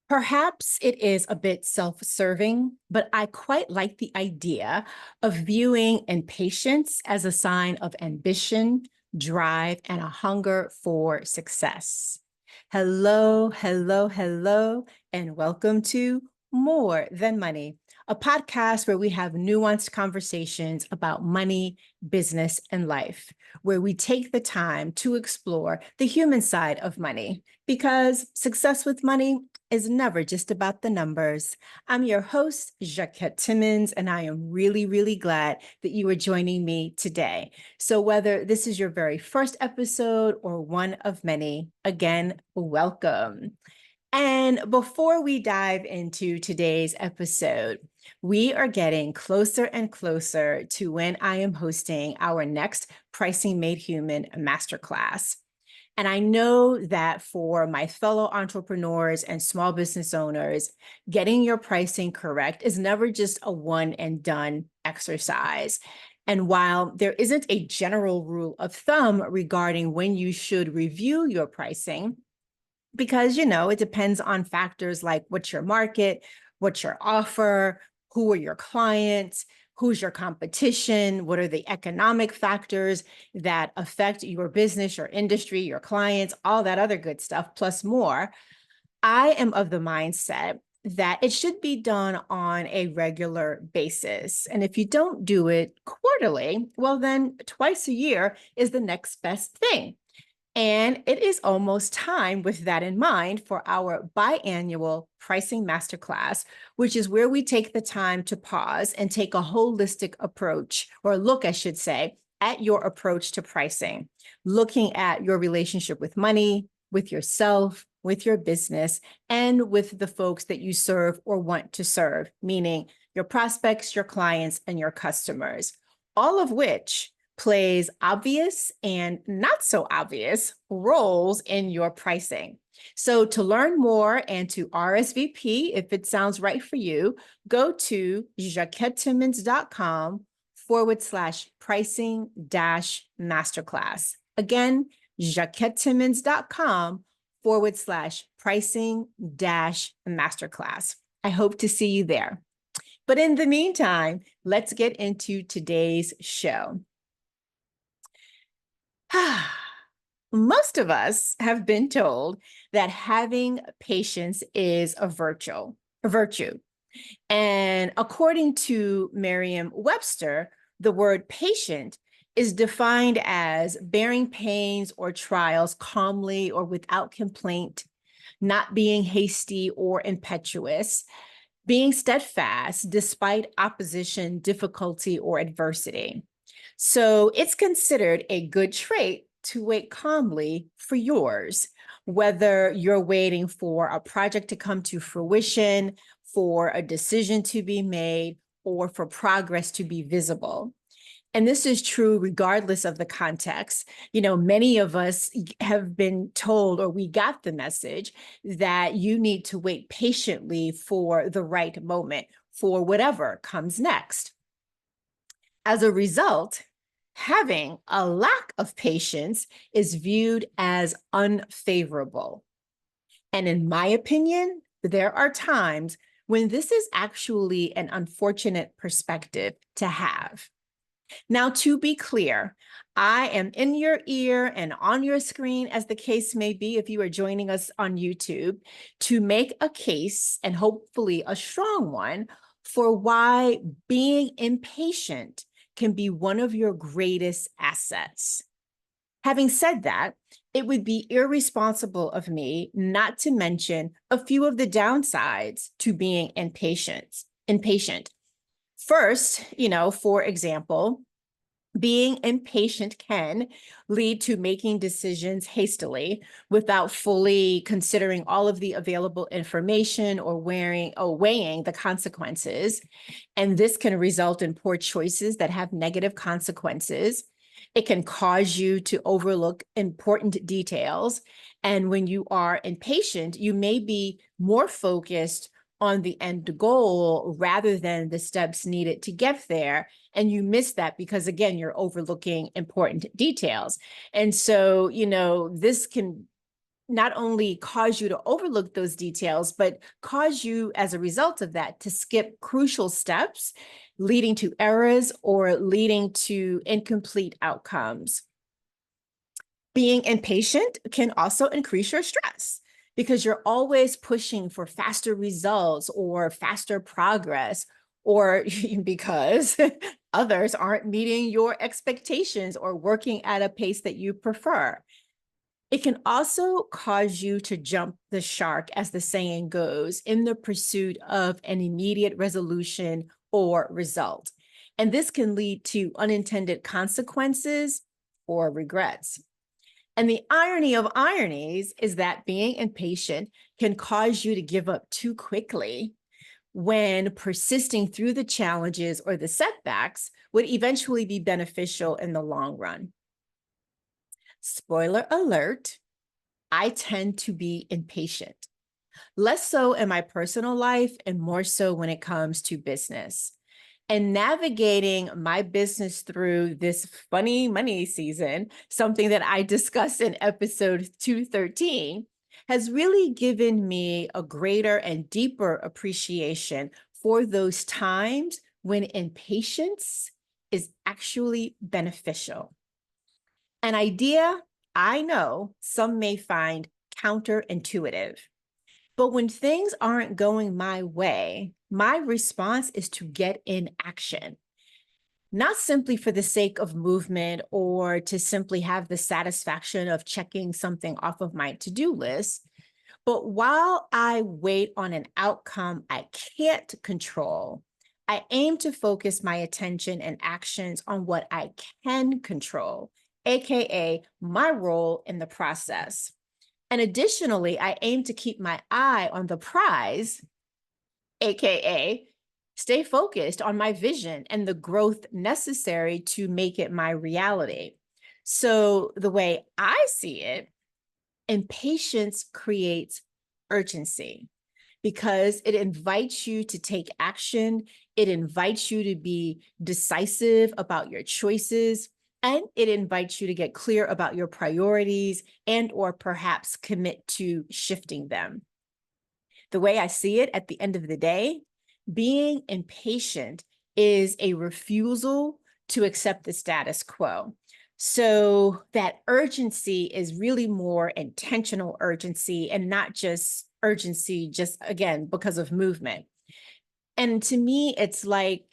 Perhaps it is a bit self serving, but I quite like the idea of viewing impatience as a sign of ambition, drive, and a hunger for success. Hello, hello, hello, and welcome to More Than Money, a podcast where we have nuanced conversations about money, business, and life, where we take the time to explore the human side of money because success with money is never just about the numbers. I'm your host, Jacquette Timmons, and I am really, really glad that you are joining me today. So, whether this is your very first episode or one of many, again, welcome. And before we dive into today's episode, we are getting closer and closer to when I am hosting our next Pricing Made Human masterclass. And I know that for my fellow entrepreneurs and small business owners, getting your pricing correct is never just a one and done exercise. And while there isn't a general rule of thumb regarding when you should review your pricing, because, it depends on factors like what's your market, what's your offer, who are your clients, who's your competition, what are the economic factors that affect your business, your industry, your clients, all that other good stuff, plus more. I am of the mindset that it should be done on a regular basis. And if you don't do it quarterly, well, then twice a year is the next best thing. And it is almost time, with that in mind, for our biannual pricing masterclass, which is where we take the time to pause and take a holistic approach, or look, I should say, at your approach to pricing, looking at your relationship with money, with yourself, with your business, and with the folks that you serve or want to serve, meaning your prospects, your clients, and your customers, all of which plays obvious and not so obvious roles in your pricing. So to learn more and to RSVP, if it sounds right for you, go to jacquettetimmons.com/pricing masterclass. Again, jacquettetimmons.com/pricing masterclass. I hope to see you there. But in the meantime, let's get into today's show. Most of us have been told that having patience is a virtue. And according to Merriam-Webster, the word patient is defined as bearing pains or trials calmly or without complaint, not being hasty or impetuous, being steadfast despite opposition, difficulty, or adversity. So it's considered a good trait to wait calmly for yours, whether you're waiting for a project to come to fruition, for a decision to be made, or for progress to be visible. And this is true regardless of the context. Many of us have been told, or we got the message, that you need to wait patiently for the right moment, for whatever comes next. As a result, having a lack of patience is viewed as unfavorable. And in my opinion, there are times when this is actually an unfortunate perspective to have. Now, to be clear, I am in your ear and on your screen, as the case may be, if you are joining us on YouTube, to make a case, and hopefully a strong one, for why being impatient can be one of your greatest assets. Having said that, it would be irresponsible of me not to mention a few of the downsides to being impatient. First, for example, being impatient can lead to making decisions hastily without fully considering all of the available information or weighing the consequences. And this can result in poor choices that have negative consequences. It can cause you to overlook important details. And when you are impatient, you may be more focused on the end goal rather than the steps needed to get there. And you miss that because, again, you're overlooking important details. And so, this can not only cause you to overlook those details, but cause you, as a result of that, to skip crucial steps, leading to errors or leading to incomplete outcomes. Being impatient can also increase your stress because you're always pushing for faster results or faster progress, or because others aren't meeting your expectations or working at a pace that you prefer. It can also cause you to jump the shark, as the saying goes, in the pursuit of an immediate resolution or result. And this can lead to unintended consequences or regrets. And the irony of ironies is that being impatient can cause you to give up too quickly when persisting through the challenges or the setbacks would eventually be beneficial in the long run. Spoiler alert, I tend to be impatient, less so in my personal life and more so when it comes to business. And navigating my business through this funny money season, something that I discussed in episode 213, has really given me a greater and deeper appreciation for those times when impatience is actually beneficial. An idea I know some may find counterintuitive. But when things aren't going my way, my response is to get in action, not simply for the sake of movement or to simply have the satisfaction of checking something off of my to-do list. But while I wait on an outcome I can't control, I aim to focus my attention and actions on what I can control, AKA my role in the process. And additionally, I aim to keep my eye on the prize, AKA stay focused on my vision and the growth necessary to make it my reality. So the way I see it, impatience creates urgency because it invites you to take action. It invites you to be decisive about your choices, and it invites you to get clear about your priorities and or perhaps commit to shifting them. The way I see it at the end of the day, being impatient is a refusal to accept the status quo. So that urgency is really more intentional urgency and not just urgency, just again, because of movement. And to me, it's like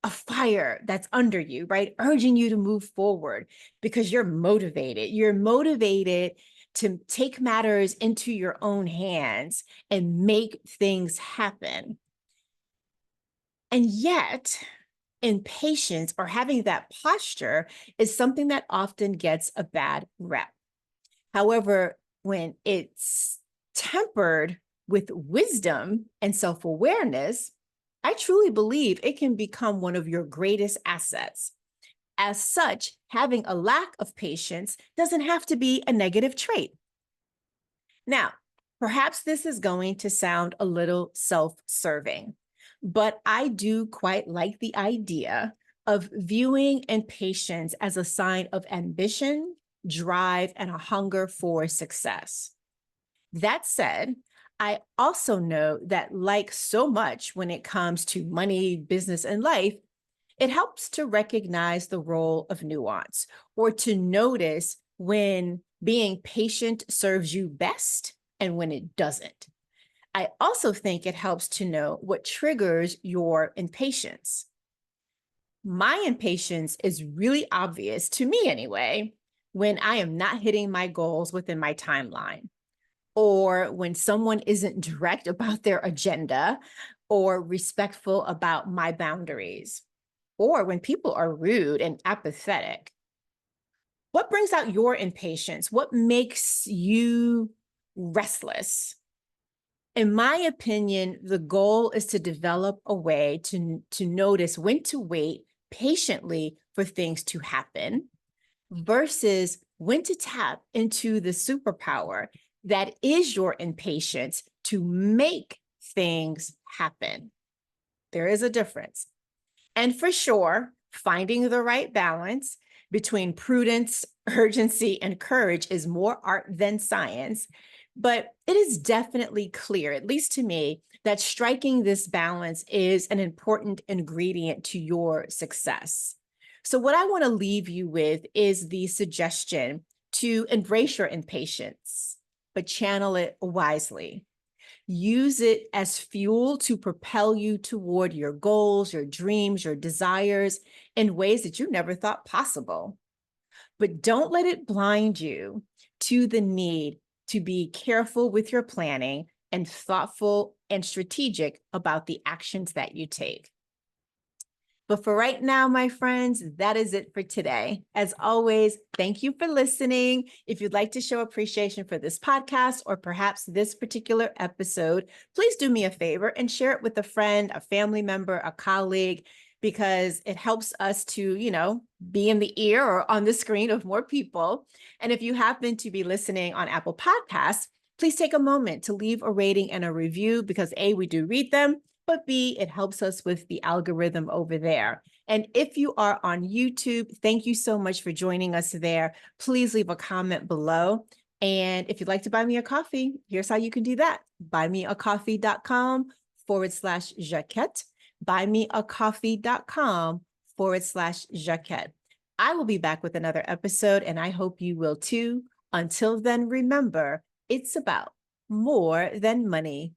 a fire that's under you, right? Urging you to move forward because you're motivated. You're motivated to take matters into your own hands and make things happen. And yet, impatience or having that posture is something that often gets a bad rep. However, when it's tempered with wisdom and self-awareness, I truly believe it can become one of your greatest assets. As such, having a lack of patience doesn't have to be a negative trait. Now, perhaps this is going to sound a little self-serving, but I do quite like the idea of viewing impatience as a sign of ambition, drive, and a hunger for success. That said, I also know that, like so much when it comes to money, business, and life, it helps to recognize the role of nuance or to notice when being patient serves you best and when it doesn't. I also think it helps to know what triggers your impatience. My impatience is really obvious, to me anyway, when I am not hitting my goals within my timeline, or when someone isn't direct about their agenda or respectful about my boundaries, or when people are rude and apathetic. What brings out your impatience? What makes you restless? In my opinion, the goal is to develop a way to notice when to wait patiently for things to happen versus when to tap into the superpower that is your impatience to make things happen. There is a difference. And for sure, finding the right balance between prudence, urgency, and courage is more art than science. But it is definitely clear, at least to me, that striking this balance is an important ingredient to your success. So, what I want to leave you with is the suggestion to embrace your impatience, but channel it wisely. Use it as fuel to propel you toward your goals, your dreams, your desires in ways that you never thought possible. But don't let it blind you to the need to be careful with your planning and thoughtful and strategic about the actions that you take. But for right now, my friends, that is it for today. As always, thank you for listening. If you'd like to show appreciation for this podcast or perhaps this particular episode, please do me a favor and share it with a friend, a family member, a colleague, because it helps us to, be in the ear or on the screen of more people. And if you happen to be listening on Apple Podcasts, please take a moment to leave a rating and a review because A, we do read them, but B, it helps us with the algorithm over there. And if you are on YouTube, thank you so much for joining us there. Please leave a comment below. And if you'd like to buy me a coffee, here's how you can do that. buymeacoffee.com/Jaquette. buymeacoffee.com/Jaquette. I will be back with another episode, and I hope you will too. Until then, remember, it's about more than money.